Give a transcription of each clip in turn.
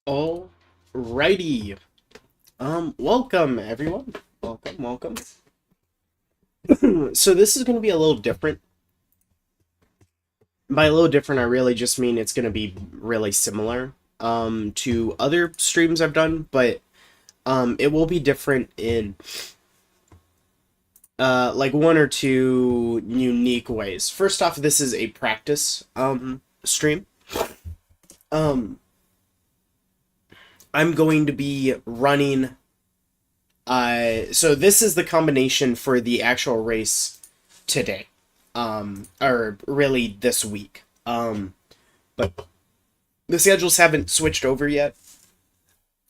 Alrighty. Welcome everyone. Welcome. So this is going to be a little different. By a little different, I really just mean it's going to be really similar to other streams I've done, but it will be different in like one or two unique ways. First off, this is a practice stream. I'm going to be running, so this is the combination for the actual race today, or really this week, but the schedules haven't switched over yet,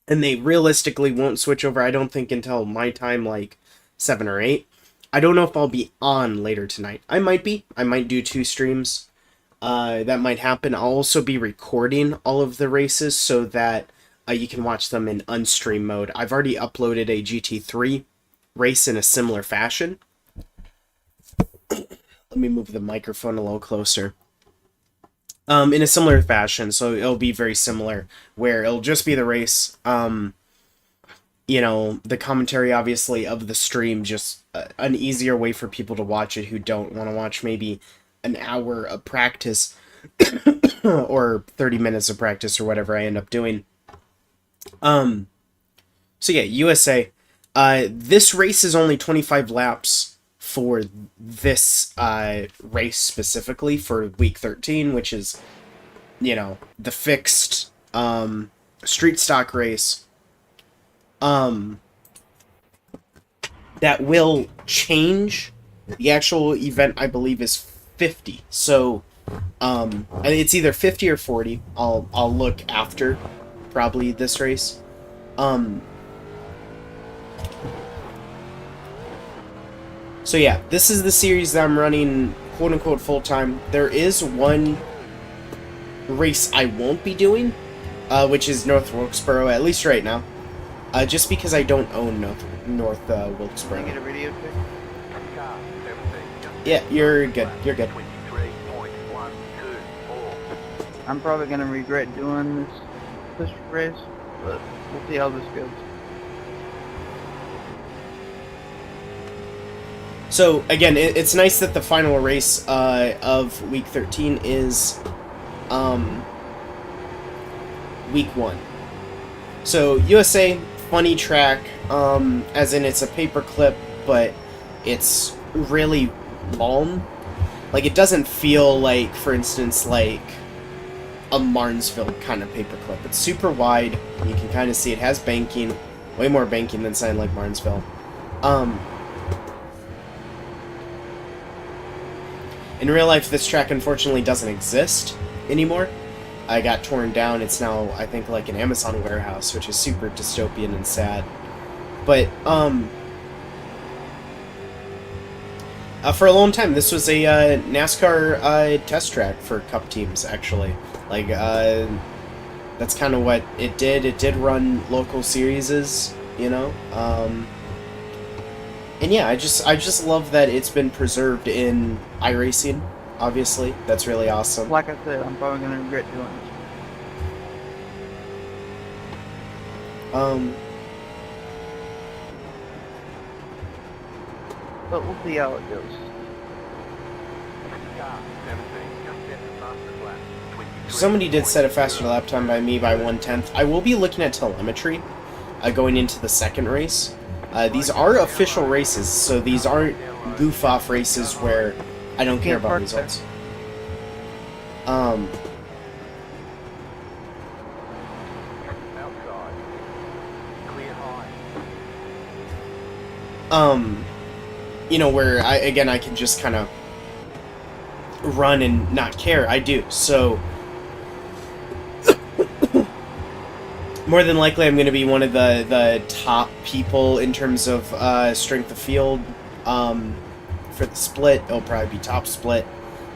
and they realistically won't switch over, I don't think, until my time, like 7 or 8. I don't know if I'll be on later tonight. I might do 2 streams, that might happen. I'll also be recording all of the races so that you can watch them in unstream mode. I've already uploaded a GT3 race in a similar fashion. Let me move the microphone a little closer. In a similar fashion, so it'll be very similar, where it'll just be the race. You know, the commentary, obviously, of the stream, just an easier way for people to watch it who don't want to watch maybe an hour of practice or 30 minutes of practice or whatever I end up doing. So yeah, USA. This race is only 25 laps for this race specifically for week 13, which is, you know, the fixed street stock race. That will change. The actual event, I believe, is 50. So it's either 50 or 40. I'll look after probably this race. So yeah, this is the series that I'm running quote-unquote full-time. There is one race I won't be doing, which is North Wilkesboro, at least right now. Just because I don't own North Wilkesboro. Can I get a video check? Yeah, you're good. You're good. I'm probably gonna regret doing this race, but we'll see how this goes. So again, it's nice that the final race of week 13 is week 1. So USA, funny track, as in it's a paper clip, but it's really long. Like, it doesn't feel like, for instance, like a Martinsville kind of paperclip. It's super wide. You can kind of see it has banking, way more banking than something like Martinsville. In real life, this track unfortunately doesn't exist anymore. I got torn down. It's now, I think, like an Amazon warehouse, which is super dystopian and sad. But for a long time, this was a NASCAR test track for Cup teams, actually. Like, that's kind of what it did. It did run local series, you know? And yeah, I just love that it's been preserved in iRacing, obviously. That's really awesome. Like I said, I'm probably gonna regret doing this. But we'll see how it goes. Somebody did set a faster lap time by me by 1/10. I will be looking at telemetry going into the second race. These are official races, so these aren't goof-off races where I don't care about results. You know, where I can just kind of run and not care. I do. So more than likely, I'm going to be one of the top people in terms of strength of field for the split. It'll probably be top split.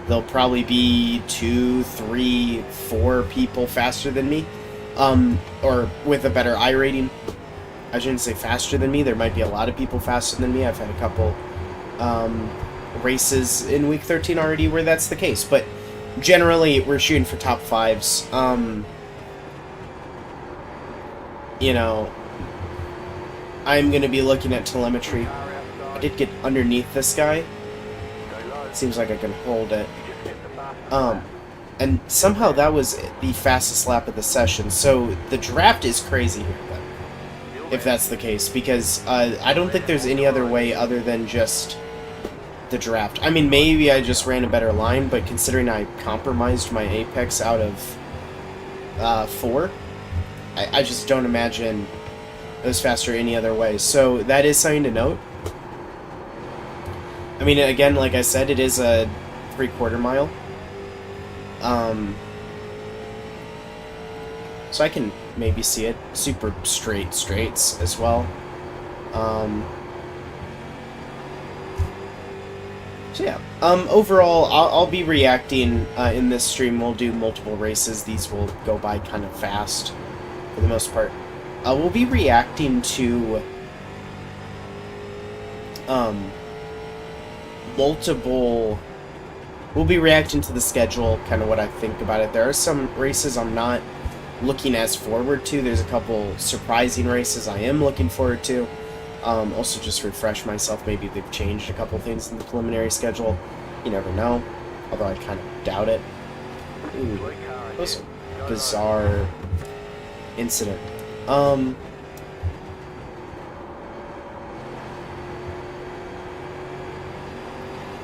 There'll probably be 2, 3, 4 people faster than me, or with a better I rating. I shouldn't say faster than me. There might be a lot of people faster than me. I've had a couple races in week 13 already where that's the case, but generally we're shooting for top 5s. you know, I'm going to be looking at telemetry. I did get underneath this guy. Seems like I can hold it. And somehow that was the fastest lap of the session. So the draft is crazy here, then, if that's the case, because I don't think there's any other way other than just the draft. I mean, maybe I just ran a better line, but considering I compromised my apex out of 4, I just don't imagine it was faster any other way. So that is something to note. I mean, again, like I said, it is a 3/4 mile. So I can maybe see it. Super straight straights as well. So yeah, overall, I'll be reacting in this stream. We'll do multiple races. These will go by kind of fast for the most part. We'll be reacting to multiple... We'll be reacting to the schedule, kind of what I think about it. There are some races I'm not looking as forward to. There's a couple surprising races I am looking forward to. Also, just refresh myself. Maybe they've changed a couple things in the preliminary schedule. You never know. Although I kind of doubt it. Ooh, that was a bizarre incident.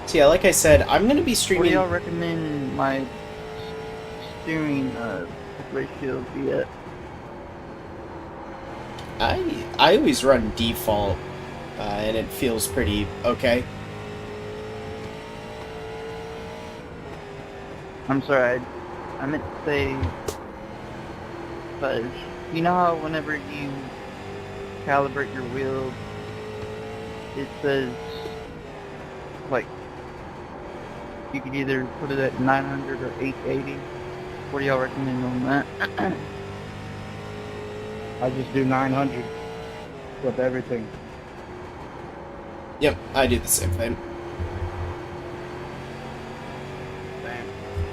So yeah, like I said, I'm going to be What streaming... do y'all recommend my steering ratio be at? I always run default, and it feels pretty okay. I'm sorry, I meant to say, but you know how whenever you calibrate your wheel, it says, like, you could either put it at 900 or 880. What do y'all recommend on that? I just do 900 with everything. Yep, I do the same thing.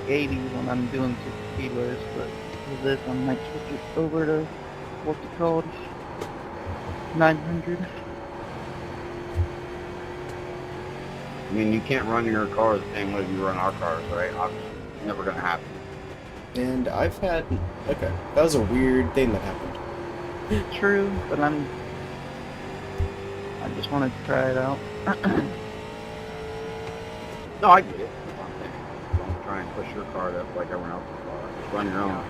80 when I'm doing 6 speedways, but with this I might switch it over to what's it called? 900. I mean, you can't run your car the same way you run our cars, right? Obviously, it's never gonna happen. And I've had... Okay, that was a weird thing that happened. True, but I just wanted to try it out. No, I get it. Don't try and push your car up like everyone else's car. Just run your own.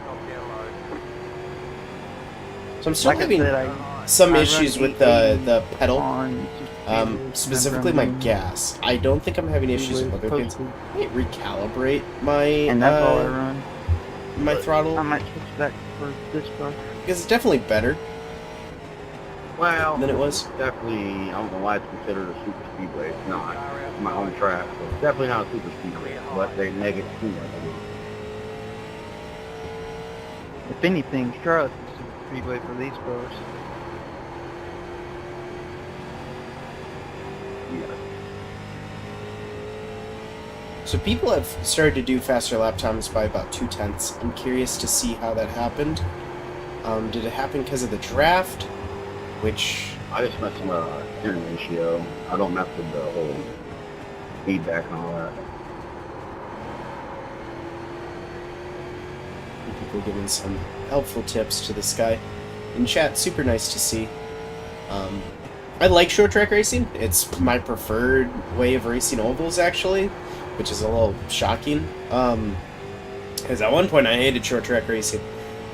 So I'm still Like I having said, some I issues run with 880 the pedal, on specifically my gas. I don't think I'm having issues with other things. I might recalibrate my and that's all I run. my throttle, I might switch back for this car. because it's definitely better Well, than it was. definitely, I don't know why it's considered a super speedway. It's not. It's my own track, so it's definitely not a super speedway. But they neg it too much. If anything, Charlotte is a speedway for these cars. Yeah. So people have started to do faster lap times by about 0.2. I'm curious to see how that happened. Did it happen because of the draft? Which... I just mess with my steering ratio. I don't mess with the whole feedback and all that. People giving some helpful tips to this guy in chat. Super nice to see. I like short track racing. It's my preferred way of racing ovals, actually, which is a little shocking. Because at one point I hated short track racing,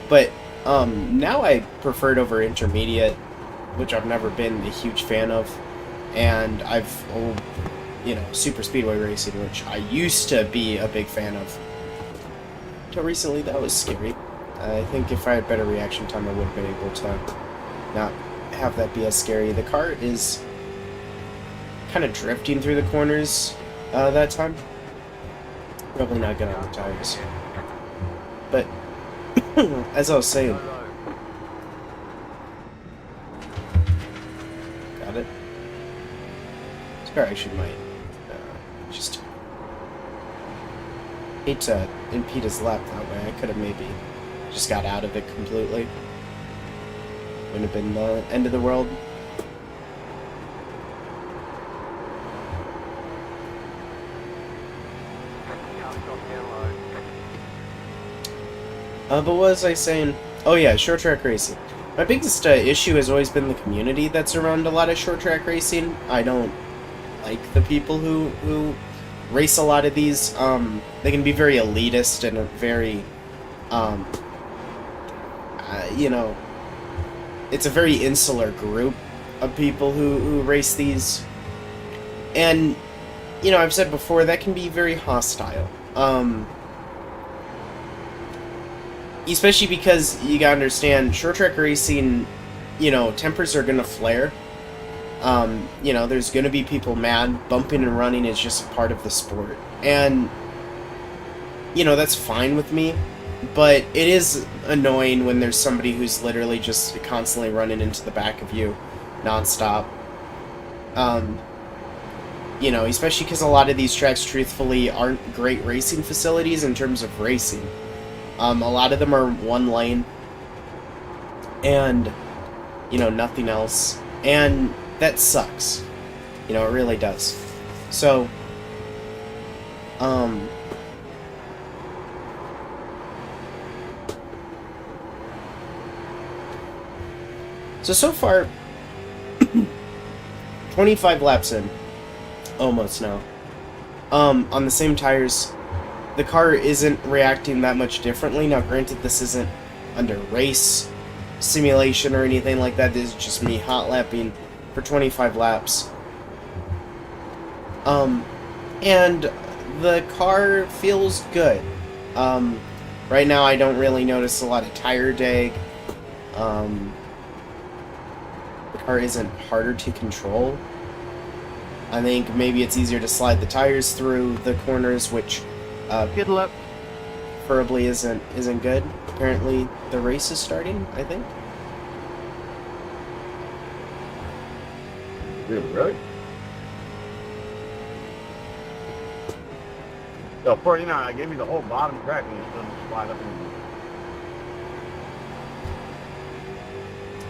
but now I prefer it over intermediate, which I've never been a huge fan of, and super speedway racing, which I used to be a big fan of. Until recently, that was scary. I think if I had better reaction time, I would have been able to not have that be as scary. The car is kind of drifting through the corners that time. Probably not good on the tires. But, as I was saying... Got it? This car actually might just... hate to impede his lap that way. I could have maybe just got out of it completely. Wouldn't have been the end of the world. But what was I saying? Oh yeah, short track racing. My biggest issue has always been the community that's around a lot of short track racing. I don't like the people who race a lot of these. They can be very elitist and very, you know, it's a very insular group of people who race these. And, you know, I've said before, that can be very hostile. Especially because you gotta understand, short track racing, you know, tempers are gonna flare. You know, there's gonna be people mad. Bumping and running is just a part of the sport. And, you know, that's fine with me. But it is annoying when there's somebody who's literally just constantly running into the back of you nonstop. You know, especially because a lot of these tracks, truthfully, aren't great racing facilities in terms of racing. A lot of them are one lane, and, you know, nothing else. And that sucks. You know, it really does. So, so far, 25 laps in, almost now, on the same tires. The car isn't reacting that much differently. Now, granted, this isn't under race simulation or anything like that. This is just me hot lapping for 25 laps. And the car feels good. Right now, I don't really notice a lot of tire drag. The car isn't harder to control. I think maybe it's easier to slide the tires through the corners, which Good luck. preferably isn't good. Apparently, the race is starting, I think. Really? So 49, I gave you the whole bottom track and you still just slide up and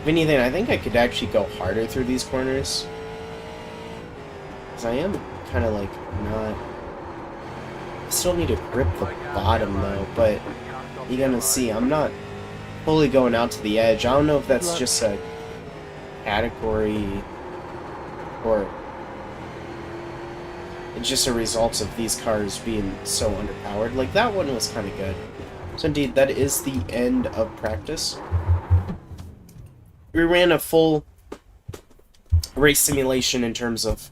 If anything, I think I could actually go harder through these corners. Because I am kind of like not... I still need to grip the bottom though, but you're gonna see, I'm not fully going out to the edge. I don't know if that's just a category or it's just a result of these cars being so underpowered. Like, that one was kind of good. So indeed, that is the end of practice. We ran a full race simulation in terms of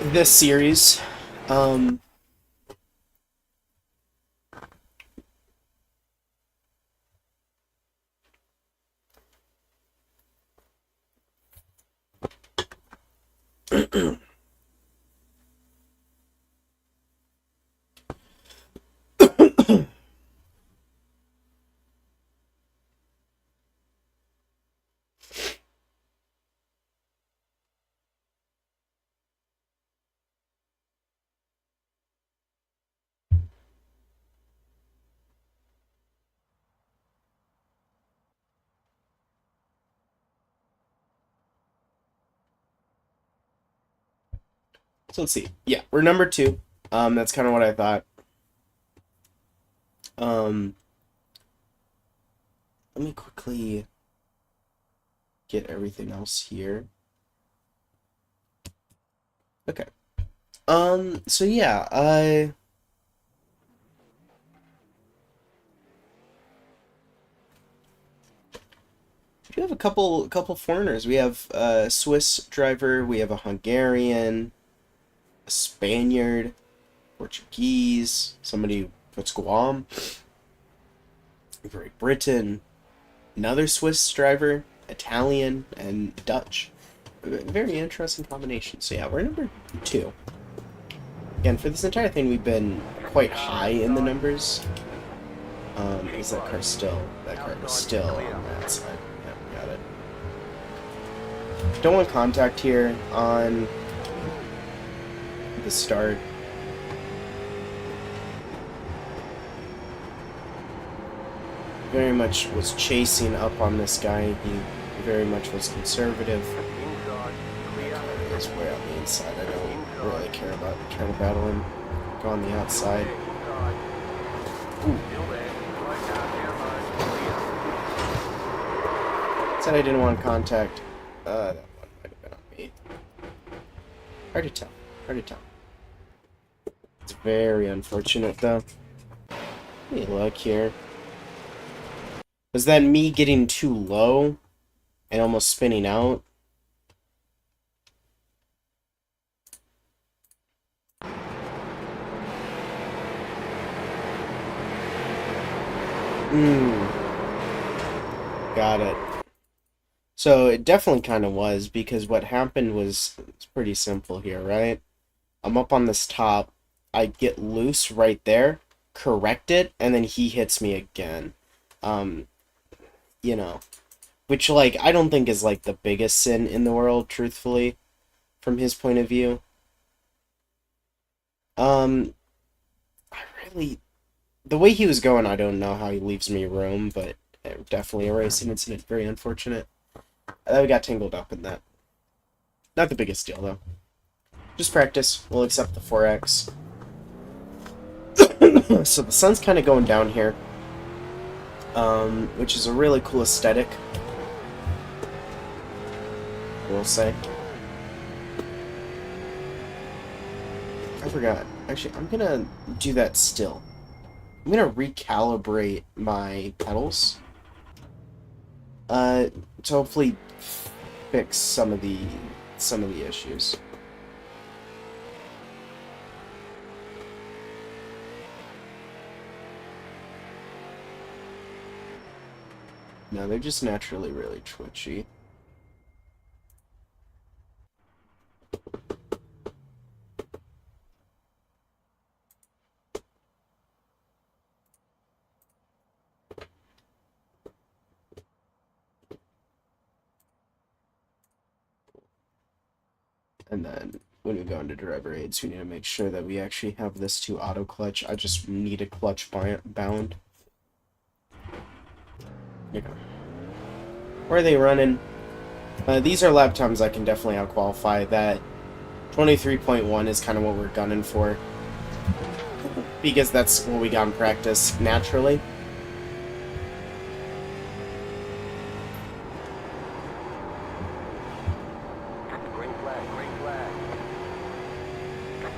this series. So let's see. Yeah, we're number 2. That's kind of what I thought. Let me quickly get everything else here. Okay. So yeah, we have a couple foreigners. We have a Swiss driver, we have a Hungarian, a Spaniard, Portuguese, somebody puts Guam, Great Britain, another Swiss driver, Italian, and Dutch. Very interesting combination. So yeah, we're number 2. Again, for this entire thing, we've been quite high in the numbers. Is that car still? That car is still on that side. Yeah, got it. Don't want contact here on the start. very much was chasing up on this guy. He very much was conservative. Is way on the inside. I don't really care about trying to battle him. Go on the outside. Ooh. Said I didn't want contact. That one might have been on me. Hard to tell. Hard to tell. It's very unfortunate, though. Let me look here. Was that me getting too low and almost spinning out? Got it. So it definitely kind of was, because what happened was, it's pretty simple here, right? I'm up on this top, I get loose right there, correct it, and then he hits me again. You know, which, like, I don't think is, like, the biggest sin in the world, truthfully, from his point of view. I really, the way he was going, I don't know how he leaves me room, but definitely a racing incident, very unfortunate. We got tangled up in that. Not the biggest deal, though. Just practice. We'll accept the 4X. So the sun's kind of going down here, which is a really cool aesthetic, I will say. I forgot. Actually, I'm gonna do that still. I'm gonna recalibrate my pedals to hopefully fix some of the issues. No, they're just naturally really twitchy. And then when we go into driver aids, we need to make sure that we actually have this to auto clutch. I just need a clutch bound. There you go. Where are they running? These are lap times I can definitely out-qualify. That 23.1 is kind of what we're gunning for, because that's what we got in practice naturally. Green flag, green flag.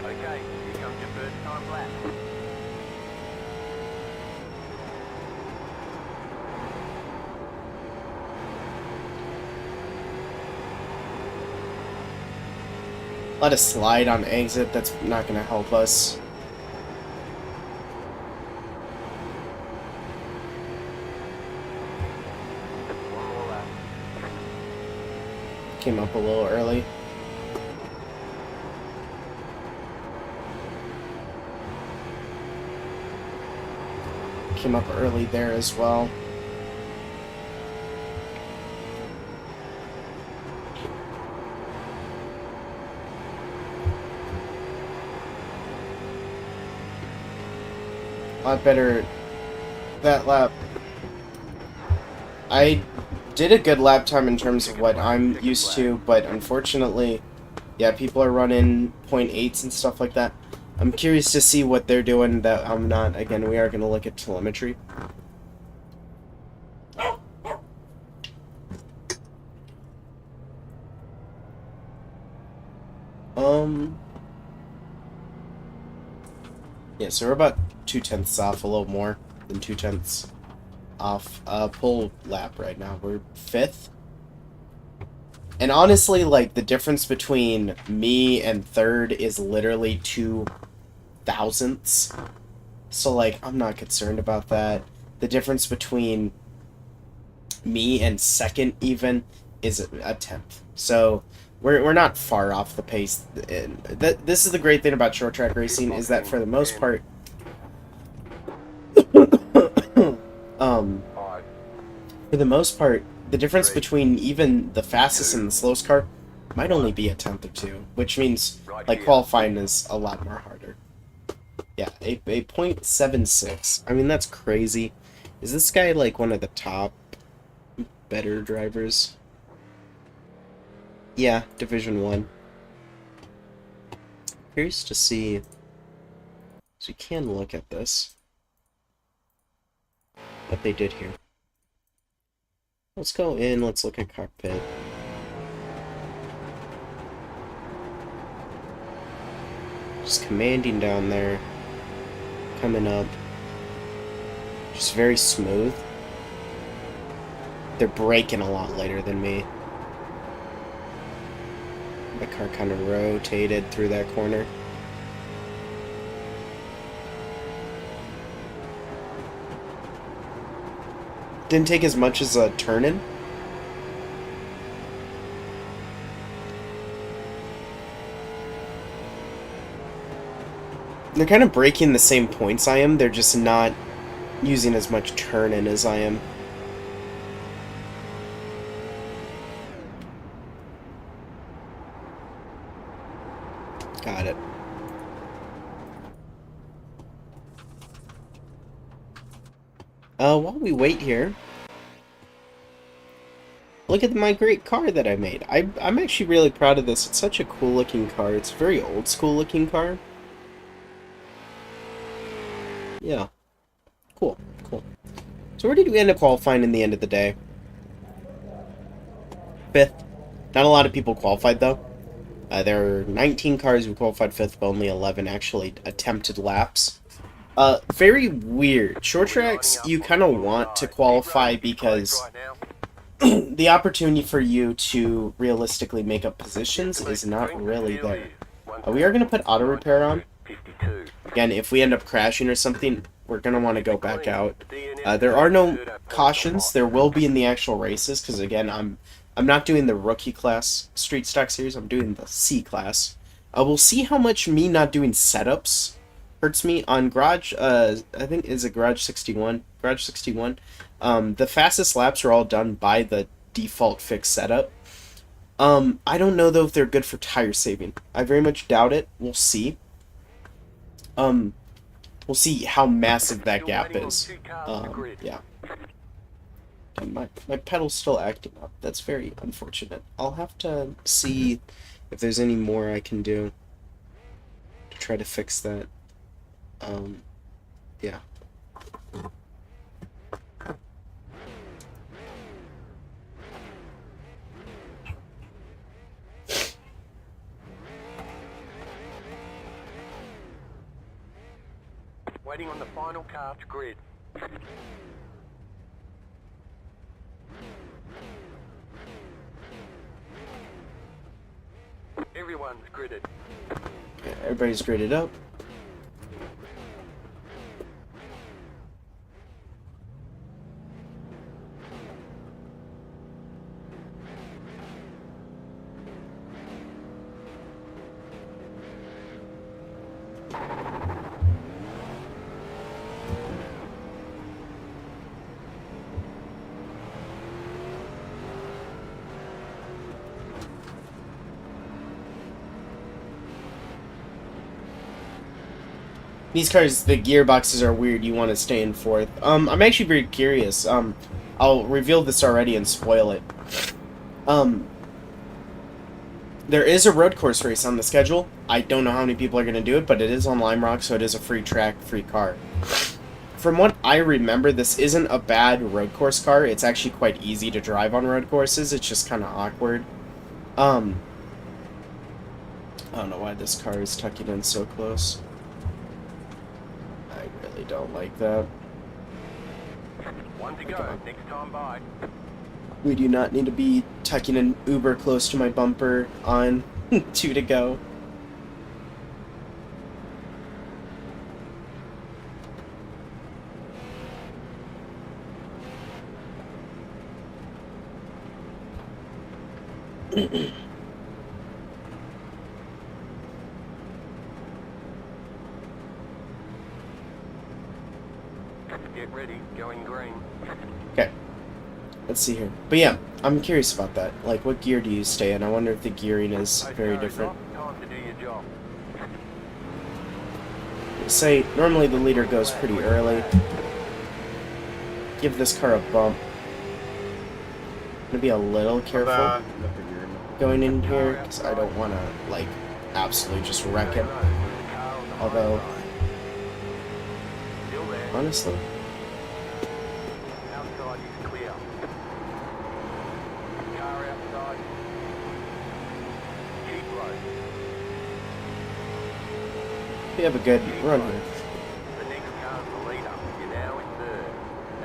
Okay, here comes your first time lap. Let us slide on exit, that's not going to help us. One more lap. Came up a little early. Came up early there as well. A lot better that lap. I did a good lap time in terms of what I'm used to, but unfortunately, yeah, people are running 0.8s and stuff like that. I'm curious to see what they're doing that I'm not. Again, we are going to look at telemetry. Yeah, so we're about 0.2 off, a little more than 0.2 off pull lap right now. We're 5th. And honestly, like, the difference between me and 3rd is literally 2 thousandths. So, like, I'm not concerned about that. The difference between me and 2nd even is a 10th. So we're not far off the pace. And this is the great thing about short track racing, is that for the most part, the difference between even the fastest and the slowest car might only be a 10th or 2, which means, like, qualifying is a lot more harder. Yeah, a 0.76. I mean, that's crazy. Is this guy like one of the top better drivers? Yeah, Division 1. Curious to see. So you can look at this. What they did here. Let's go in, let's look at cockpit. Just commanding down there. Coming up. Just very smooth. They're braking a lot later than me. My car kind of rotated through that corner. Didn't take as much as a turn-in. They're kind of breaking the same points I am, they're just not using as much turn-in as I am. Got it. While we wait here, look at my great car that I made. I'm actually really proud of this. It's such a cool looking car. It's a very old school looking car. Yeah. Cool, cool. So where did we end up qualifying in the end of the day? 5th. Not a lot of people qualified though. There are 19 cars who qualified 5th, but only 11 actually attempted laps. Very weird. Short tracks, you kind of want to qualify because the opportunity for you to realistically make up positions is not really there. We are going to put auto repair on. Again, if we end up crashing or something, we're going to want to go back out. There are no cautions. There will be in the actual races, because again, I'm not doing the rookie class street stock series. I'm doing the C class. We'll see how much me not doing setups hurts me on Garage. I think is it Garage 61. Garage 61. The fastest laps are all done by the default fixed setup. I don't know though if they're good for tire saving. I very much doubt it. We'll see. We'll see how massive that gap is. Yeah. And my pedal's still acting up. That's very unfortunate. I'll have to see if there's any more I can do to try to fix that. Yeah. Waiting on the final car to grid. Everyone's gridded. Okay, everybody's gridded up. These cars, the gearboxes are weird. You want to stay in 4th. I'm actually very curious. I'll reveal this already and spoil it. There is a road course race on the schedule. I don't know how many people are going to do it, but it is on Lime Rock, so it is a free track, free car. From what I remember, this isn't a bad road course car. It's actually quite easy to drive on road courses. It's just kind of awkward. I don't know why this car is tucking in so close. I don't like that. One to go. Next time by. We do not need to be tucking in uber close to my bumper on 2 to go. Get ready. Going green. Okay. Let's see here. But yeah, I'm curious about that. Like, what gear do you stay in? I wonder if the gearing is very different. Time to do your job. Say, normally the leader goes pretty early. give this car a bump. I'm gonna be a little careful going in here because I don't want to like absolutely just wreck it. Although, honestly, Outside is clear. Car outside. Keep low. we have a good run here. The next car's the leader. You're now in third.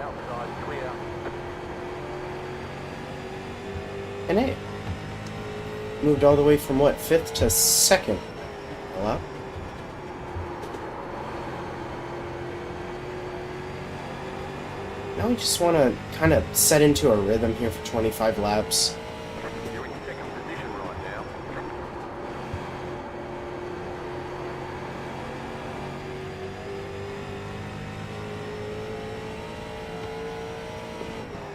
Outside clear. And hey, moved all the way from what, 5th to 2nd. A lot. Now we just want to kind of set into a rhythm here for 25 laps. You're in second position right now.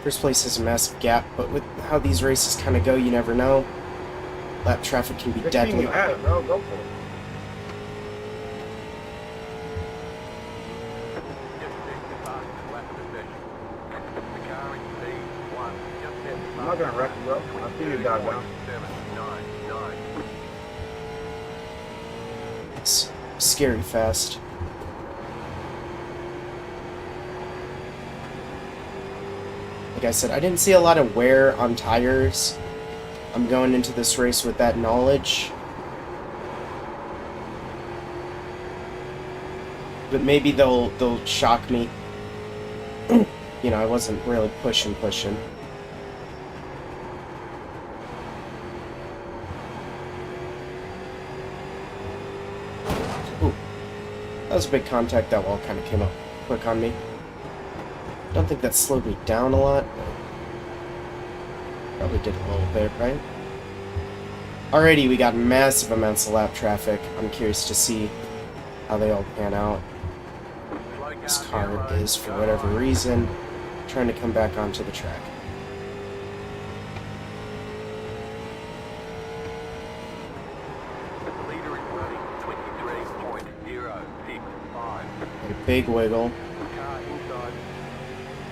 First place is a massive gap, but with how these races kind of go, you never know. Lap traffic can be deadly. You had it, bro. Go for it. Just set the fastest lap of the session. The car in P1. Just set the I'm not gonna wreck you, bro. I see you got it down. 799. It's scary fast. Like I said, I didn't see a lot of wear on tires. I'm going into this race with that knowledge. But maybe they'll shock me. You know, I wasn't really pushing. Ooh. That was a big contact. That wall kind of came up quick on me. Don't think that slowed me down a lot. Probably did a little bit, right? Alrighty, we got massive amounts of lap traffic. I'm curious to see how they all pan out. This car is, for whatever reason, trying to come back onto the track. The leader is running 23.065. A big wiggle. Car inside.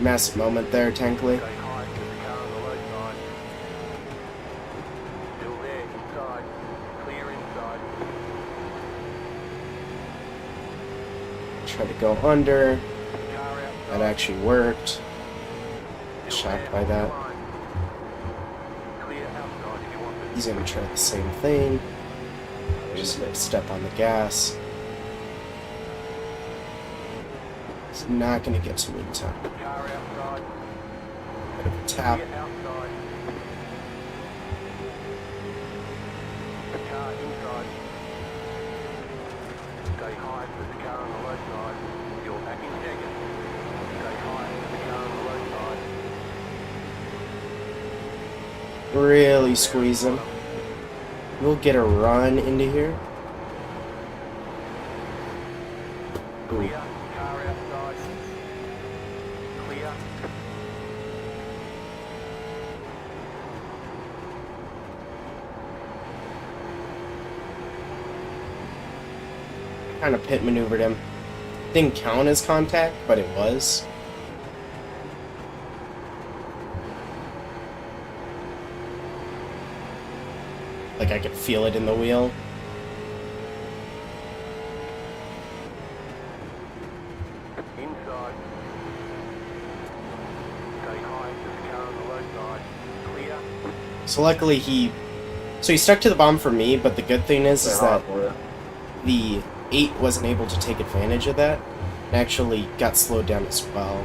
Massive moment there, Tankley. Stay high to the car on the low side. Still there, inside. Clear inside. Tried to go under. Car outside. That actually worked. Still Shocked there, by that. line. Clear outside if you want to. He's gonna try the same thing. Just gonna step on the gas. He's not gonna get to me in time. Car outside. Bit of a tap. Clear outside. Car inside. Stay high with the car on the low side. You're back in second. Stay high with the car on the low side. Really squeeze him. We'll get a run into here. Ooh. Clear. Car outside. Clear. Kind of pit maneuvered him. Didn't count as contact, but it was. Like I could feel it in the wheel. Inside. Stay high with the car on the low side. Clear. So luckily he stuck to the bomb for me, but the good thing is Stay that hard for you. the 8 wasn't able to take advantage of that and actually got slowed down as well.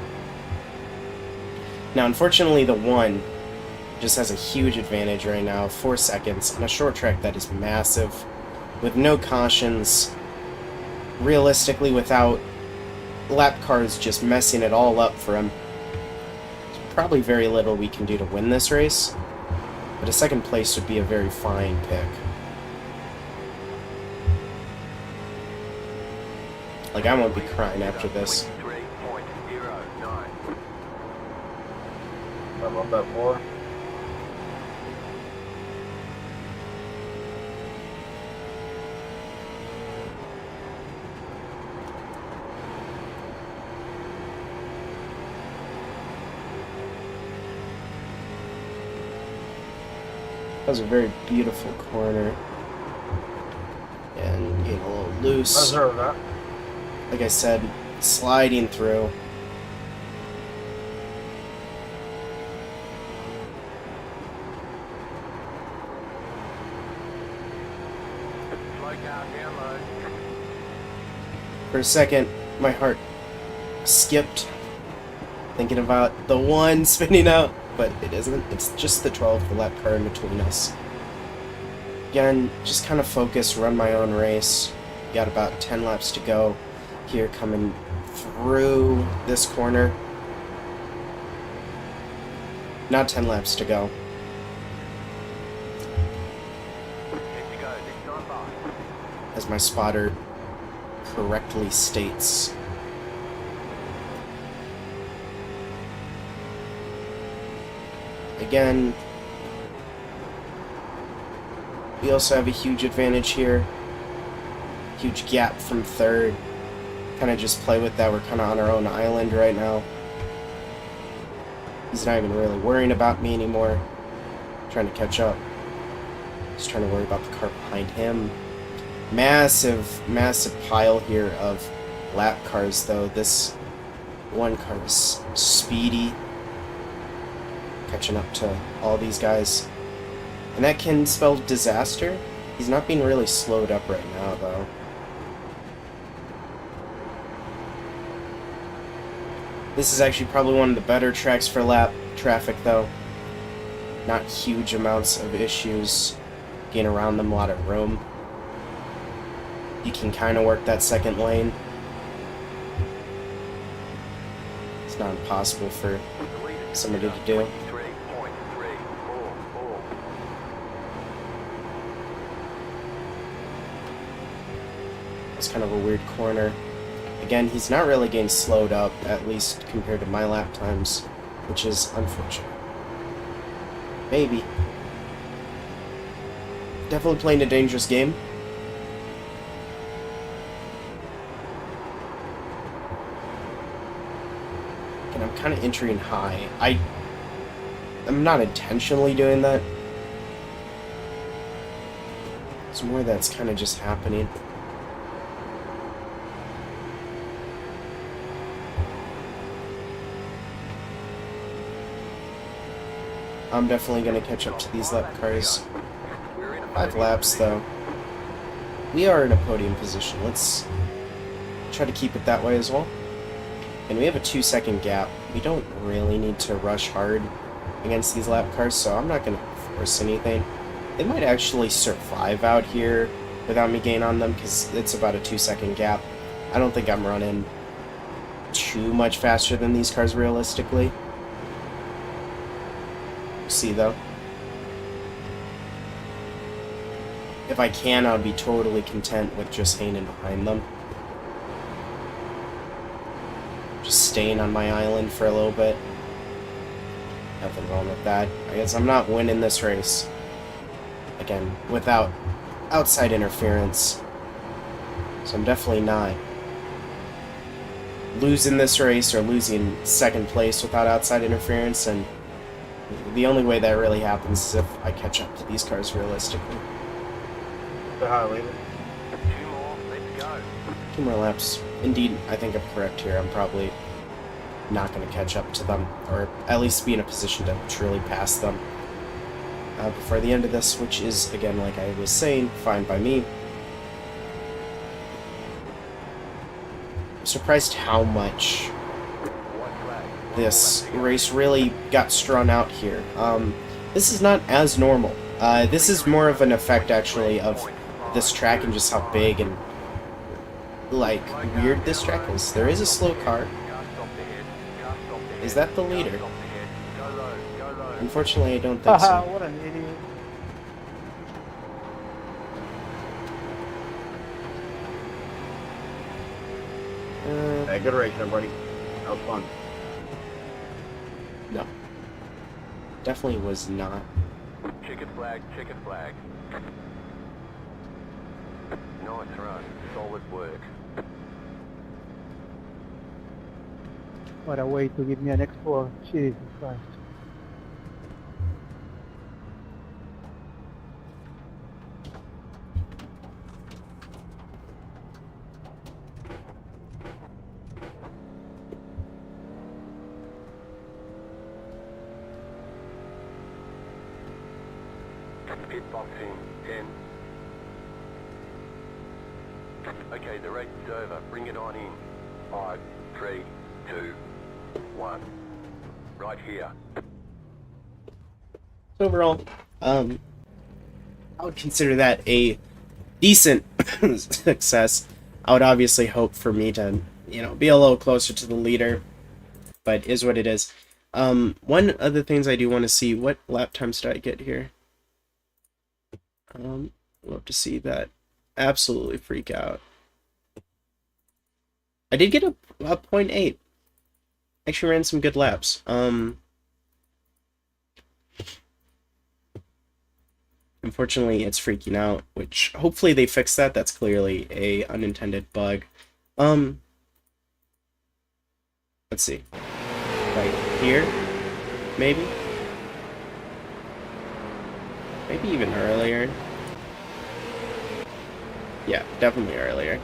Now, unfortunately, the 1 just has a huge advantage right now, 4 seconds, on a short track that is massive, with no cautions, realistically without lap cars just messing it all up for him. There's probably very little we can do to win this race, but a second place would be a very fine pick. Like, I won't be crying after this. 23.09. Level up that 4. That was a very beautiful corner. And getting a little loose. Observe that. Like I said, sliding through. Slow car down low. For a second, my heart skipped, thinking about the one spinning out, but it isn't. It's just the 12th lap car in between us. Again, just kind of focus, run my own race. Got about 10 laps to go here, coming through this corner. Not 10 laps to go. Here you go, next time by. As my spotter correctly states. Again, we also have a huge advantage here. Huge gap from third. Kind of just play with that. We're kind of on our own island right now. He's not even really worrying about me anymore. Trying to catch up. Just trying to worry about the car behind him. Massive, massive pile here of lap cars, though. This one car is speedy. Catching up to all these guys. And that can spell disaster. He's not being really slowed up right now, though. This is actually probably one of the better tracks for lap traffic, though. Not huge amounts of issues. Getting around them, a lot of room. You can kind of work that second lane. It's not impossible for somebody to do. 23.344. It's kind of a weird corner. Again, he's not really getting slowed up, at least compared to my lap times, which is unfortunate. Maybe. Definitely playing a dangerous game. And I'm kind of entering high. I'm not intentionally doing that. It's more that's kind of just happening. I'm definitely going to catch up to these lap cars. 5 laps, though. We are in a podium position. Let's try to keep it that way as well. And we have a 2-second gap. We don't really need to rush hard against these lap cars, so I'm not going to force anything. They might actually survive out here without me gaining on them, because it's about a 2-second gap. I don't think I'm running too much faster than these cars realistically. See, though. If I can, I would be totally content with just hanging behind them. Just staying on my island for a little bit. Nothing wrong with that. I guess I'm not winning this race. Again, without outside interference. So I'm definitely not losing this race or losing second place without outside interference, and the only way that really happens is if I catch up to these cars realistically. Say hi, Leland. 2 more, let's go. 2 more laps. Indeed, I think I'm correct here. I'm probably not going to catch up to them, or at least be in a position to truly pass them before the end of this, which is, again, like I was saying, fine by me. I'm surprised how much this race really got strung out here. This is not as normal. This is more of an effect, actually, of this track and just how big and, like, weird this track is. There is a slow car. Is that the leader? Unfortunately, I don't think Haha, so. what an idiot. Hey, good race, everybody. That was fun. No. Definitely was not. Checkered flag, checkered flag. Nice run, solid work. What a way to give me an X4. Jesus Christ. Pit box in 10. Okay, the race is over. Bring it on in. 5, 3, 2, 1. Right here. So overall, I would consider that a decent success. I would obviously hope for me to, be a little closer to the leader, but is what it is. One of the things I do want to see, what lap times did I get here? Love to see that. Absolutely freak out. I did get a 0.8. Actually ran some good laps. Unfortunately, it's freaking out, which hopefully they fix that. That's clearly a unintended bug. Let's see. Like here, maybe? Maybe even earlier. Yeah, definitely earlier.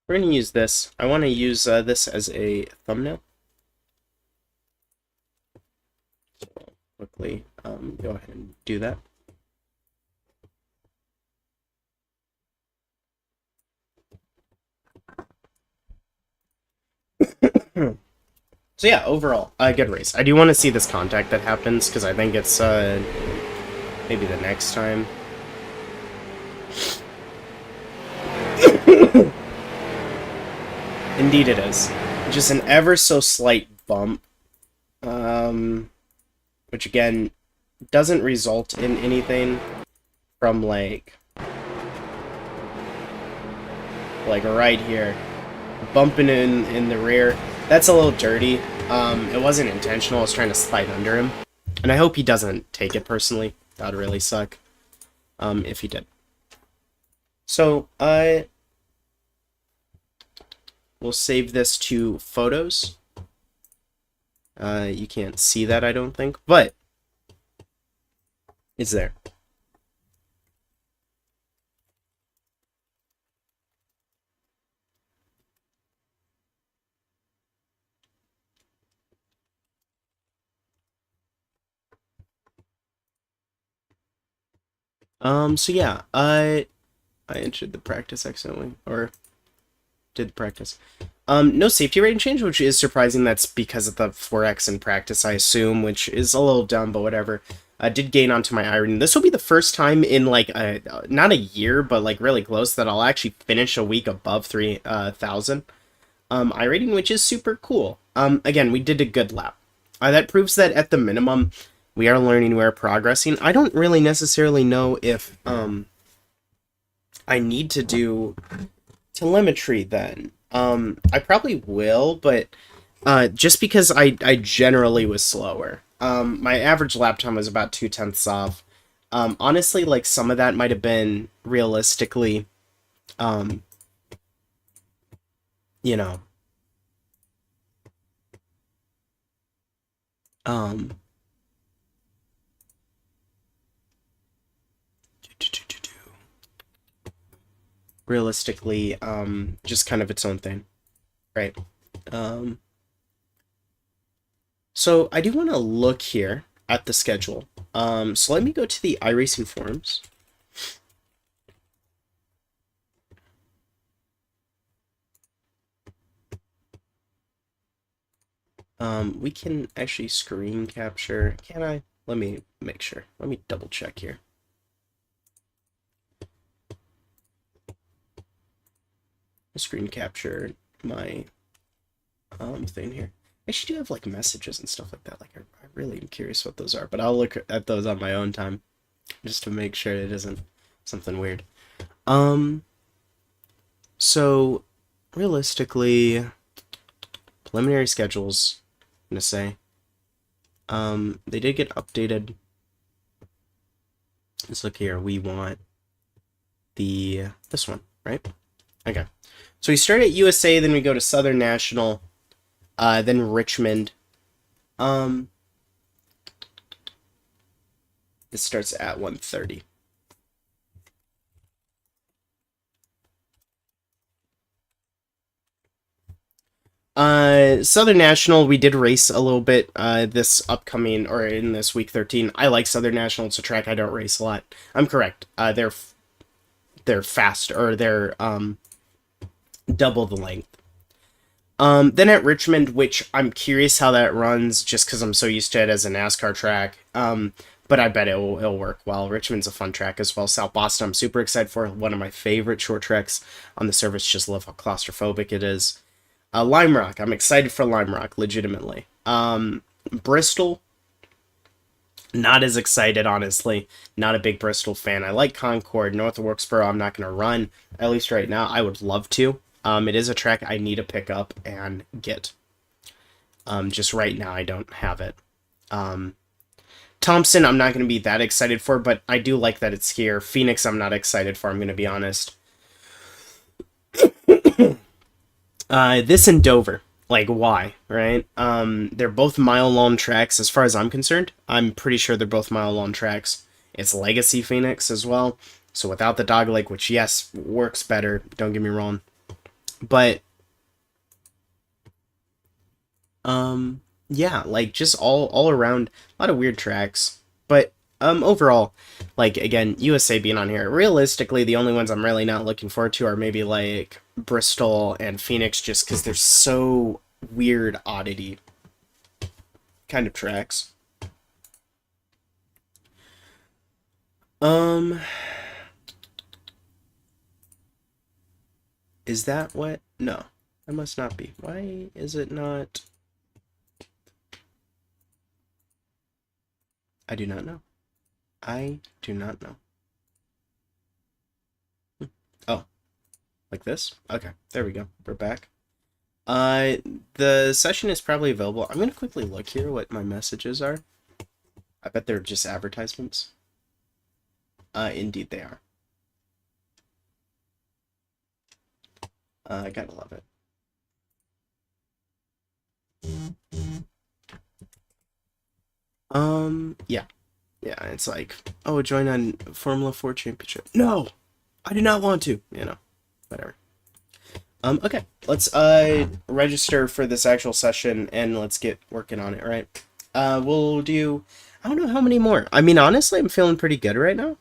We're going to use this. I want to use this as a thumbnail. So I'll quickly go ahead and do that. So yeah, overall, a good race. I do want to see this contact that happens, because I think it's maybe the next time. Indeed it is. Just an ever so slight bump. Which again, doesn't result in anything from like right here. Bumping in the rear. That's a little dirty. It wasn't intentional. I was trying to slide under him. And I hope he doesn't take it personally. That would really suck. If he did. So, we'll save this to photos. You can't see that, I don't think, but it's there. So yeah, I entered the practice accidentally, or did the practice. No safety rating change, which is surprising. That's because of the 4x in practice, I assume, which is a little dumb, but whatever. I did gain onto my iRating. This will be the first time in, like, not a year, but, like, really close, that I'll actually finish a week above 3,000 iRating, which is super cool. Again, we did a good lap. That proves that, at the minimum, we are learning, we are progressing. I don't really necessarily know if, I need to do telemetry then. I probably will, but just because I generally was slower. My average lap time was about 0.2 off. Honestly, like, some of that might have been realistically, you know, realistically, just kind of its own thing, right? So I do want to look here at the schedule. So let me go to the iRacing forums. We can actually screen capture. Can I? Let me make sure. Let me double check here. Screen capture my thing here. I actually do have like messages and stuff like that. Like I really am curious what those are, but I'll look at those on my own time just to make sure it isn't something weird. So realistically, preliminary schedules, I'm gonna say. They did get updated. Let's look here. We want this one, right? Okay. So we start at USA, then we go to Southern National, then Richmond. This starts at 1:30. Southern National, we did race a little bit this upcoming, or in this week 13. I like Southern National. It's a track I don't race a lot. I'm correct. They're fast, or they're double the length. Then at Richmond, which I'm curious how that runs, just because I'm so used to it as a NASCAR track. But I bet it'll work well. Richmond's a fun track as well. South Boston, I'm super excited for. One of my favorite short tracks on the surface. Just love how claustrophobic it is. Lime Rock, I'm excited for Lime Rock, legitimately. Bristol, not as excited, honestly. Not a big Bristol fan. I like Concord. North of Wilkesboro, I'm not going to run, at least right now. I would love to. It is a track I need to pick up and get. Just right now, I don't have it. Thompson, I'm not going to be that excited for, but I do like that it's here. Phoenix, I'm not excited for, I'm going to be honest. This and Dover. Like, why, right? They're both mile-long tracks, as far as I'm concerned. I'm pretty sure they're both mile-long tracks. It's Legacy Phoenix as well. So without the dogleg, which, yes, works better, don't get me wrong. But, yeah, like, just all around, a lot of weird tracks. But, overall, like, again, USA being on here, realistically, the only ones I'm really not looking forward to are maybe, like, Bristol and Phoenix, just because they're so weird oddity kind of tracks. Is that what? No, that must not be. Why is it not? I do not know. I do not know. Oh. Like this? Okay, there we go. We're back. The session is probably available. I'm going to quickly look here what my messages are. I bet they're just advertisements. Indeed they are. I gotta love it. Yeah. Yeah, it's like, oh, join on Formula 4 Championship. No! I do not want to, you know. Whatever. Okay, let's register for this actual session and let's get working on it, right? We'll do, I don't know how many more. I mean, honestly, I'm feeling pretty good right now.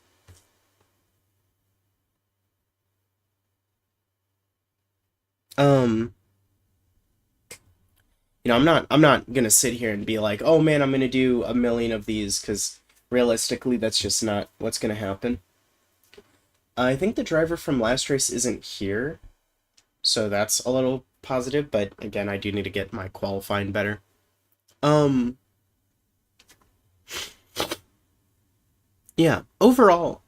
You know, I'm not gonna sit here and be like, oh man, I'm gonna do 1,000,000 of these, because realistically, that's just not what's gonna happen. I think the driver from last race isn't here, so that's a little positive, but again, I do need to get my qualifying better. Yeah, overall,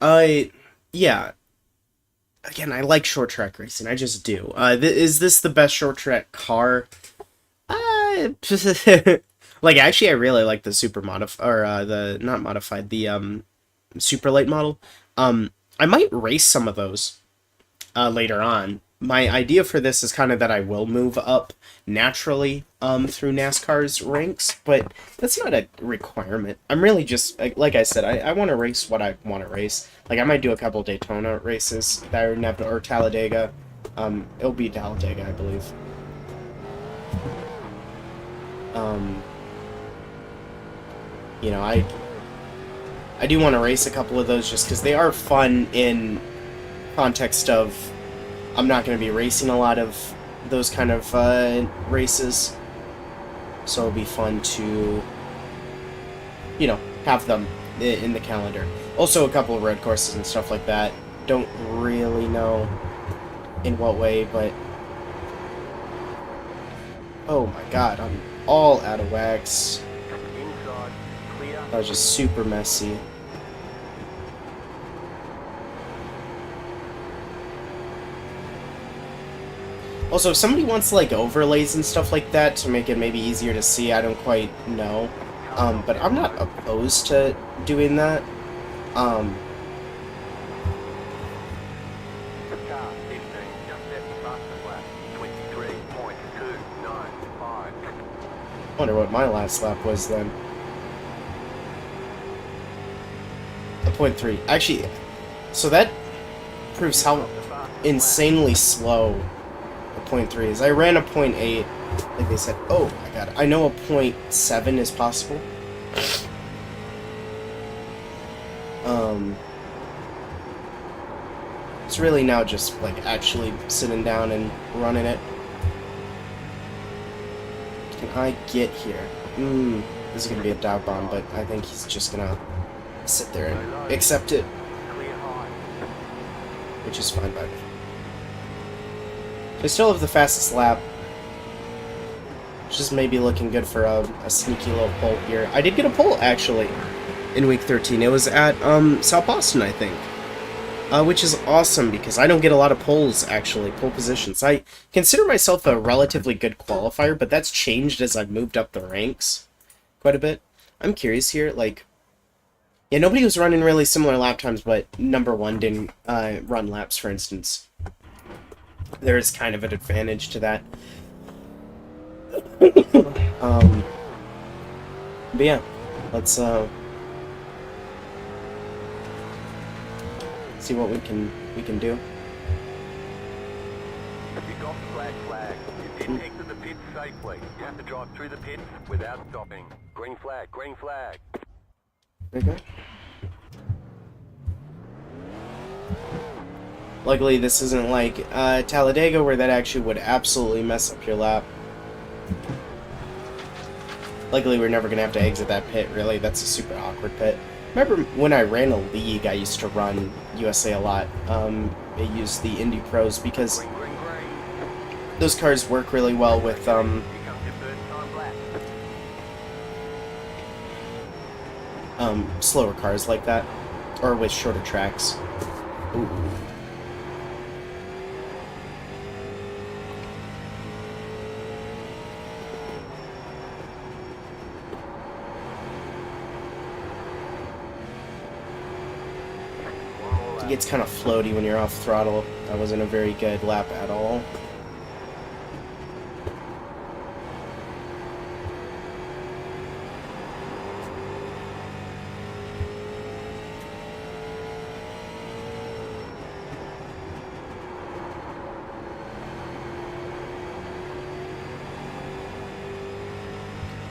yeah, again, I like short track racing, I just do. Is this the best short track car? Like, actually, I really like the super not modified, the, super light model. I might race some of those later on. My idea for this is kind of that I will move up naturally through NASCAR's ranks, but that's not a requirement. I'm really just, like I said, I want to race what I want to race. Like, I might do a couple Daytona races that are inevitable, or Talladega. It'll be Talladega, I believe. You know, I do want to race a couple of those just because they are fun in context of I'm not going to be racing a lot of those kind of races. So it'll be fun to, you know, have them in the calendar. Also a couple of road courses and stuff like that. Don't really know in what way, but... Oh my god, I'm all out of wax. That was just super messy. Also, if somebody wants like overlays and stuff like that to make it maybe easier to see, I don't quite know. But I'm not opposed to doing that. Car 15, just left the faster lap. 23.295. Wonder what my last lap was then. A 0.3. Actually, so that proves how insanely slow a 0.3 is. I ran a 0.8, like they said. Oh my god, I know a 0.7 is possible. It's really now just like actually sitting down and running it. Can I get here? This is gonna be a dive bomb, but I think he's just gonna sit there and accept it, Clear high. which is fine by me. I still have the fastest lap. Just maybe looking good for a sneaky little pole here. I did get a pole, actually, in week 13. It was at South Boston, I think. Which is awesome, because I don't get a lot of poles, actually, pole positions. I consider myself a relatively good qualifier, but that's changed as I've moved up the ranks quite a bit. I'm curious here, like... Yeah, nobody was running really similar lap times, but number one didn't run laps, for instance. There is kind of an advantage to that. But yeah, let's see what we can do. You got the black flag. You didn't exit the pit safely. You have to drive through the pit without stopping. Green flag, green flag. Okay. Luckily, this isn't like Talladega, where that actually would absolutely mess up your lap. Luckily, we're never going to have to exit that pit, really. That's a super awkward pit. Remember when I ran a league, I used to run USA a lot. I used the Indy Pros because Green, green, green. those cars work really well with Here comes your first time lap. slower cars like that, or with shorter tracks. Ooh. It gets kind of floaty when you're off throttle. That wasn't a very good lap at all.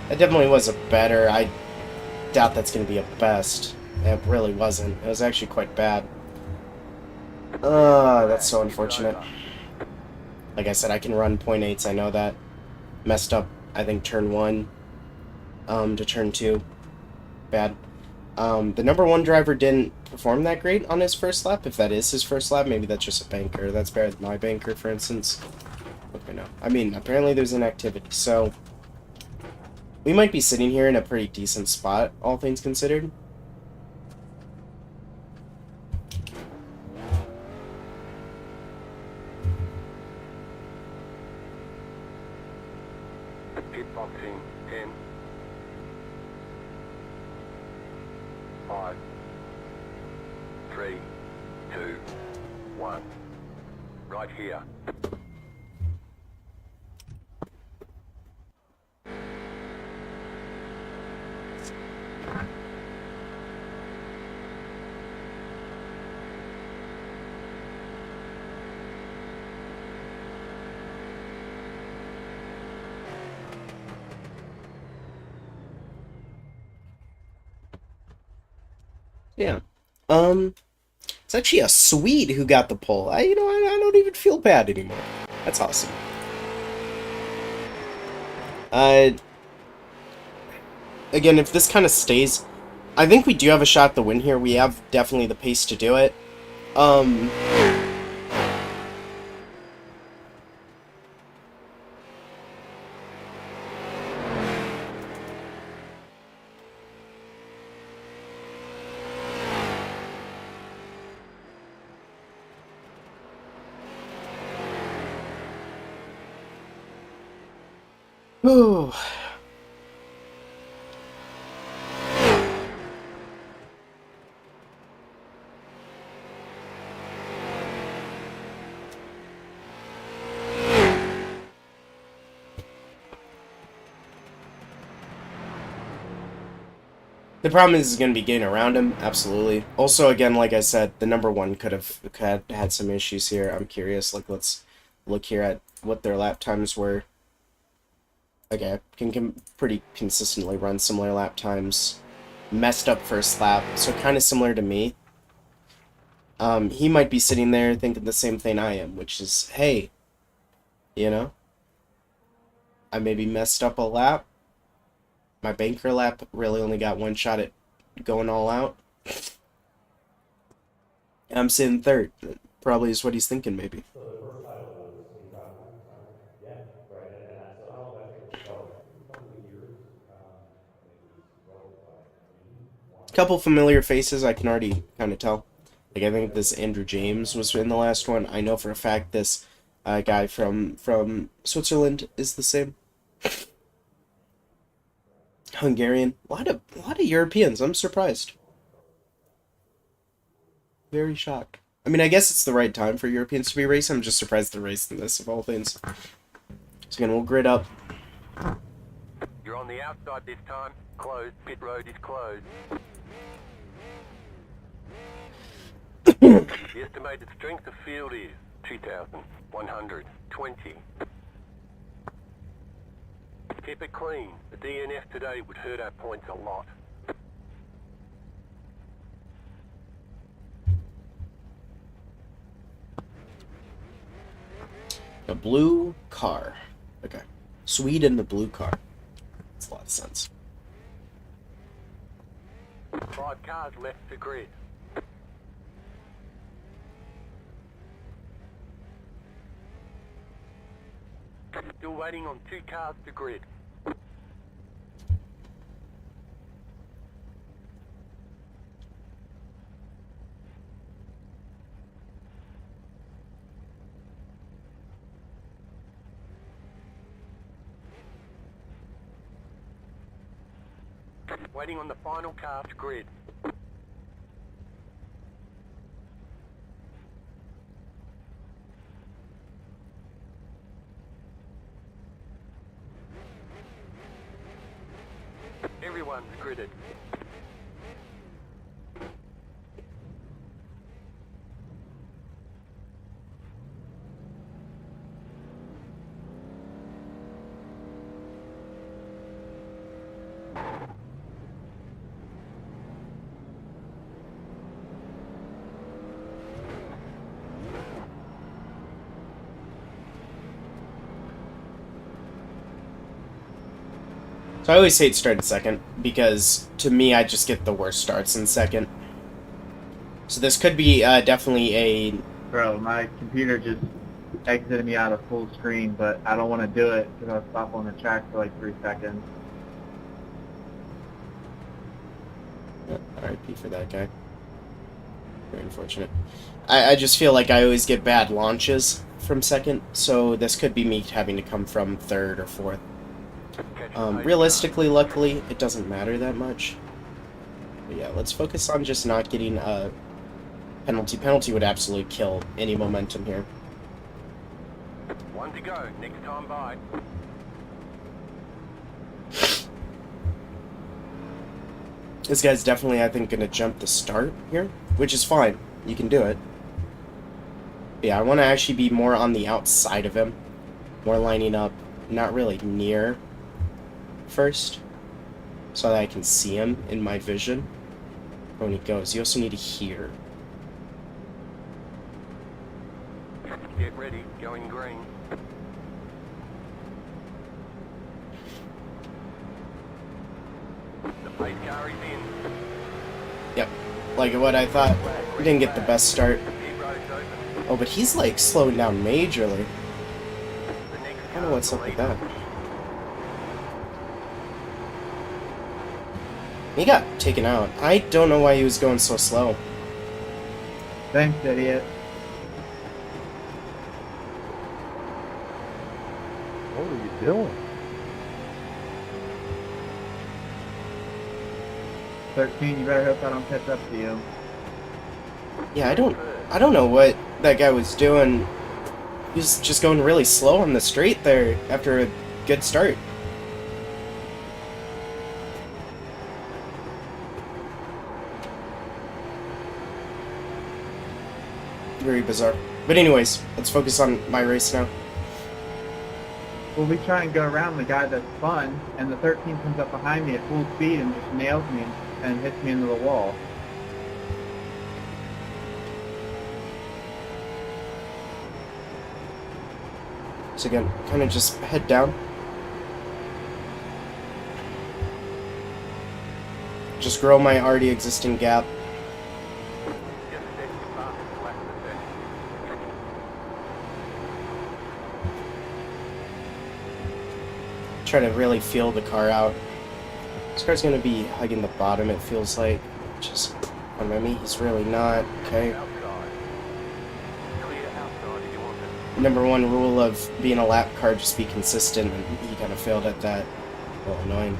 That definitely was a better. I doubt that's going to be a best. It really wasn't. It was actually quite bad. That's so unfortunate. Like I said, I can run 0.8s, I know that. Messed up, I think, turn 1 to turn 2. Bad. The number 1 driver didn't perform that great on his first lap. If that is his first lap, maybe that's just a banker. That's better than my banker, for instance. Okay, no. I mean, apparently there's an activity, so... we might be sitting here in a pretty decent spot, all things considered. Pit boxing 10, 5, 3, 2, 1. Right here. Yeah. It's actually a Swede who got the pole. I don't even feel bad anymore. That's awesome. Again, if this kind of stays, I think we do have a shot at the win here. We have definitely the pace to do it. Whew. The problem is going to be getting around him, absolutely. Also, again, like I said, the number one could have had some issues here. I'm curious. Like, let's look here at what their lap times were. Okay, can pretty consistently run similar lap times. Messed up first lap, so kind of similar to me. He might be sitting there thinking the same thing I am, which is, hey, you know, I maybe messed up a lap. My banker lap really only got one shot at going all out. I'm sitting third. Probably is what he's thinking, maybe. So the first title was a driver. Yeah, right. And I, so how long did that take to develop? I think it was a couple of years, and it was developed by me. Couple familiar faces I can already kind of tell. Like, I think this Andrew James was in the last one. I know for a fact this guy from Switzerland is the same. Hungarian. A lot of Europeans. I'm surprised. Very shocked. I mean, I guess it's the right time for Europeans to be racing. I'm just surprised they're racing this, of all things. So again, we'll grid up. You're on the outside this time. Closed. Pit road is closed. The estimated strength of field is 2,120. Keep it clean. The DNF today would hurt our points a lot. A blue car. Okay. Sweden, the blue car. Makes a lot of sense. 5 cars left to grid. Still waiting on 2 cars to grid. Waiting on the final car to grid. Everyone's gridded. So I always hate starting second, because to me I just get the worst starts in second. So this could be definitely a... Bro, my computer just exited me out of full screen, but I don't want to do it because I'll stop on the track for like 3 seconds. RIP for that guy. Very unfortunate. I just feel like I always get bad launches from second, so this could be me having to come from third or fourth. Realistically, luckily, it doesn't matter that much. But yeah, let's focus on just not getting a penalty. Penalty would absolutely kill any momentum here. 1 to go. Next time by. This guy's definitely, I think, going to jump the start here, which is fine. You can do it. Yeah, I want to actually be more on the outside of him. More lining up, not really near first, so that I can see him in my vision when he goes. You also need to hear. Get ready. Going green. The pace car is in. Yep, like what I thought. We didn't get the best start. Pit road's open. Oh, but he's like slowing down majorly. The next I don't know what's up with that. He got taken out. I don't know why he was going so slow. Thanks, idiot. What are you doing? 13, you better hope I don't catch up to you. Yeah, I don't know what that guy was doing. He was just going really slow on the straight there after a good start. Very bizarre. But anyways, let's focus on my race now. Well, we try and go around the guy that's fun, and the 13 comes up behind me at full speed and just nails me and hits me into the wall. So again, kind of just head down. Just grow my already existing gap. Just set your fastest lap of the session. Try to really feel the car out. This car's gonna be hugging the bottom, it feels like. Just on me, he's really not. Okay. Outside. Clear outside if you want it. Number one rule of being a lap car, just be consistent, and he kind of failed at that. Well, annoying.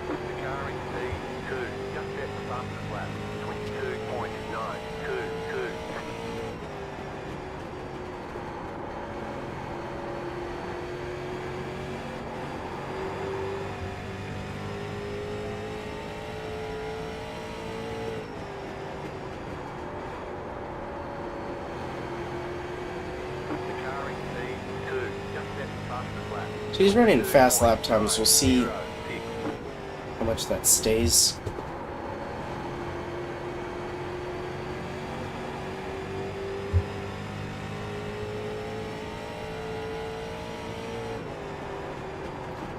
The car in P2. Just set the fastest lap. 22.922. The car in P2. Just set the fastest lap. So he's running fast lap times. We'll see 0.06. how much that stays.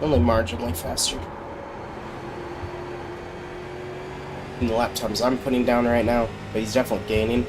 Only marginally faster. In the lap times I'm putting down right now, but he's definitely gaining.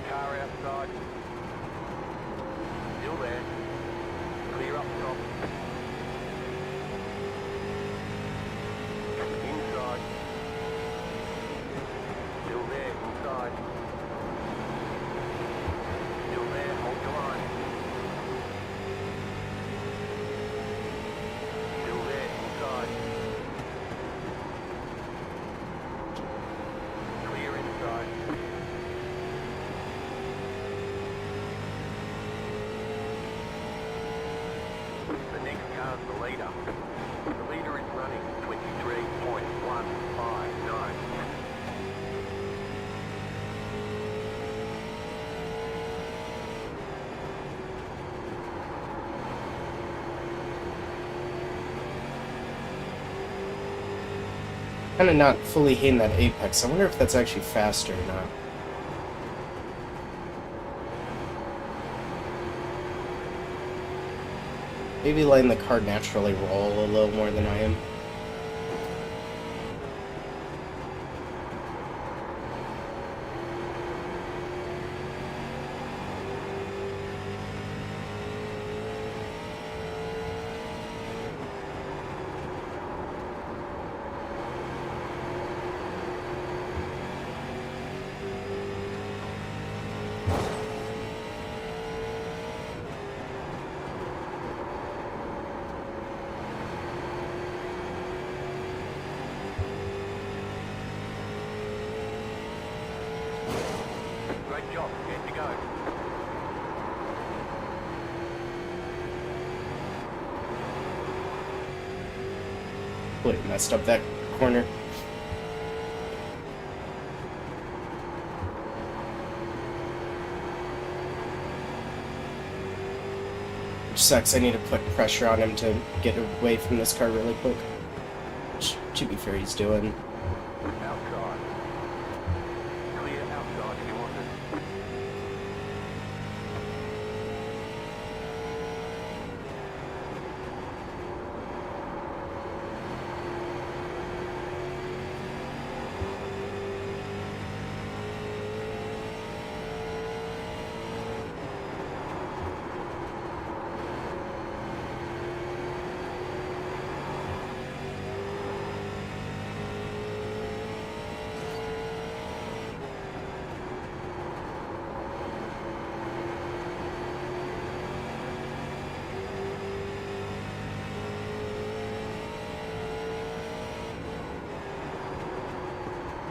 Car outside. Still there. Clear up top. Inside. Still there, inside. Still there, hold your line. Still there, inside. Clear inside. The next car's the leader. The leader is running 23.159. Kind of not fully hitting that apex. I wonder if that's actually faster or not. Maybe letting the car naturally roll a little more than I am. Great job. Good to go. Completely messed up that corner. Which sucks. I need to put pressure on him to get away from this car really quick. Which, to be fair, he's doing. Outside. Clear outside if you want it.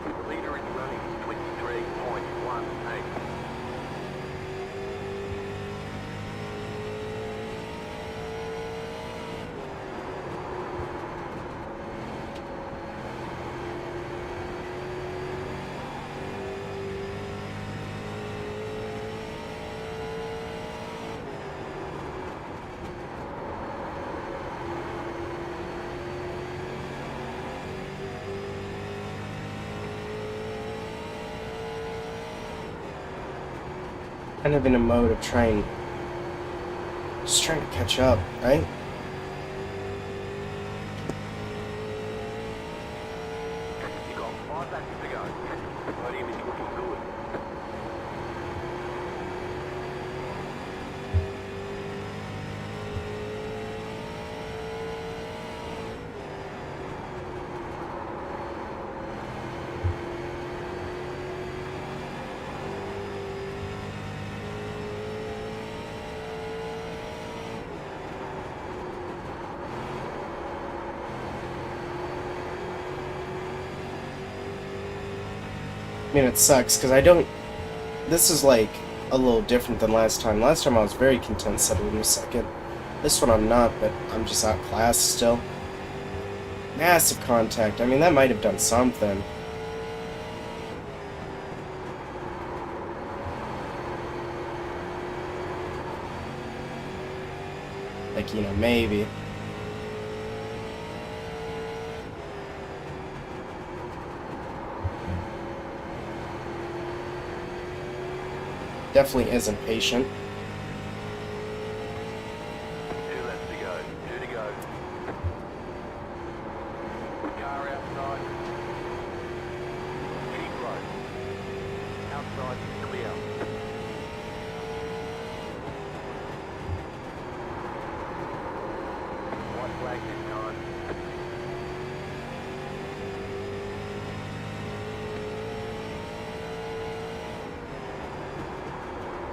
The leader is running 23.18. Kind of in a mode of just trying to catch up, right? You got 5 laps to go. Podium is looking good. I mean, it sucks because I don't. This is like a little different than last time. Last time I was very content settling in second. This one I'm not, but I'm just outclassed still. Massive contact. I mean, that might have done something. Like, you know, maybe. Definitely is impatient. 2 laps to go. 2 to go. Car outside. Keep low. Outside clear. White flag this time.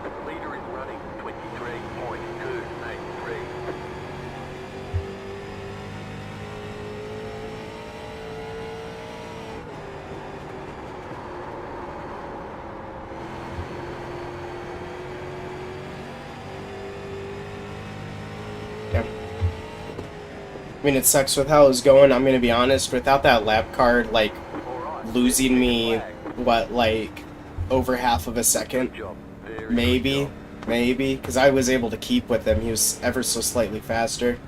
The leader is running 23.283. Yeah. I mean, it sucks with how it was going. I'm gonna be honest. Without that lap card, like, Alright. losing me, Flag. what, like, over half of a second? Good job. Very Maybe. good job. Maybe. Because I was able to keep with him. He was ever so slightly faster.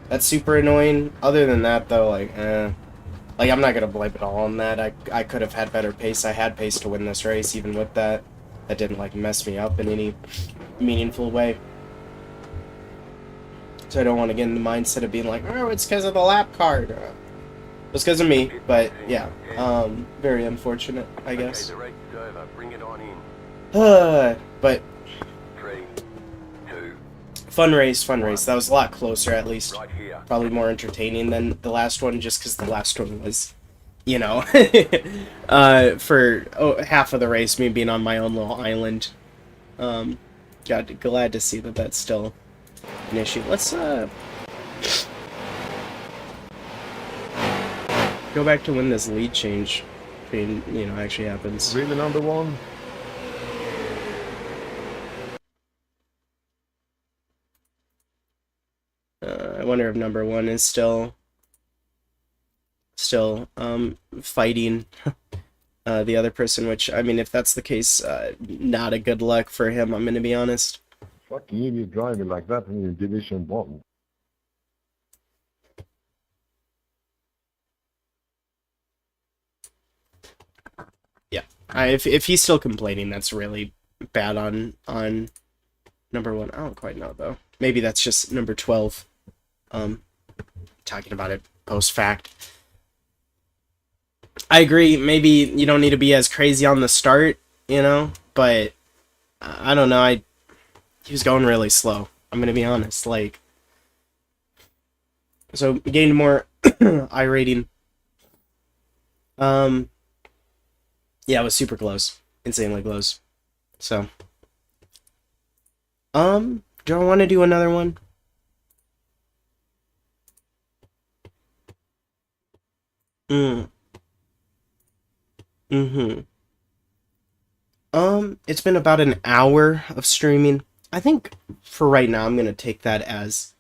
That's super annoying. Other than that, though, like, Like, I'm not gonna blame it all on that. I could have had better pace. I had pace to win this race, even with that. That didn't, like, mess me up in any meaningful way. So I don't want to get in the mindset of being like, oh, it's because of the lap card. It was because of me, but yeah. Very unfortunate, I guess. Okay, the race is over. Bring it on in. But 3, 2, fun race. That was a lot closer, at least. right here. Probably more entertaining than the last one, just because the last one was, you know, for half of the race, me being on my own little island. Glad to see that that's still an issue. Let's go back to when this lead change, you know, actually happens. Really, number one? wonder if number one is still fighting the other person, which, I mean, if that's the case, not a good luck for him, I'm gonna be honest. Fucking idiot driving like that in your division 1. If he's still complaining, that's really bad on number one. I don't quite know, though. Maybe that's just number 12. Talking about it post fact. I agree. Maybe you don't need to be as crazy on the start, but I don't know. He was going really slow. I'm gonna be honest. Like, so gained more I rating. Yeah, it was super close. Insanely close. So, do I want to do another one? It's been about an hour of streaming. I think for right now, I'm gonna take that as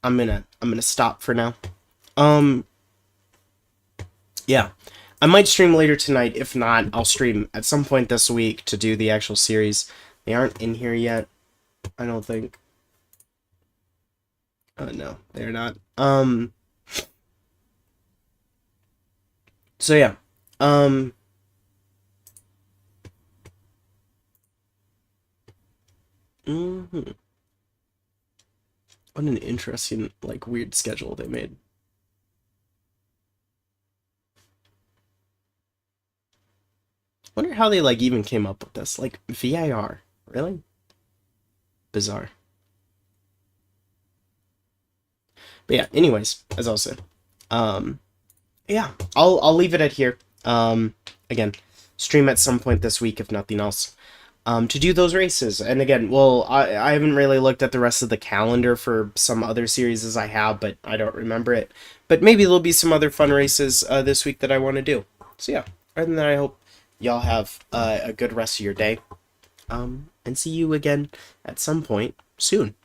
I'm gonna stop for now. Yeah. I might stream later tonight. If not, I'll stream at some point this week to do the actual series. They aren't in here yet, I don't think. No, they're not. So yeah. What an interesting, like, weird schedule they made. Wonder how they, like, even came up with this. Like, VIR. Really? Bizarre. But yeah, anyways, as I was saying. Yeah, I'll leave it at here. Again, stream at some point this week, if nothing else. To do those races. And again, well, I haven't really looked at the rest of the calendar for some other series as I have, but I don't remember it. But maybe there'll be some other fun races this week that I want to do. So yeah, other than that, I hope y'all have a good rest of your day. And see you again at some point soon.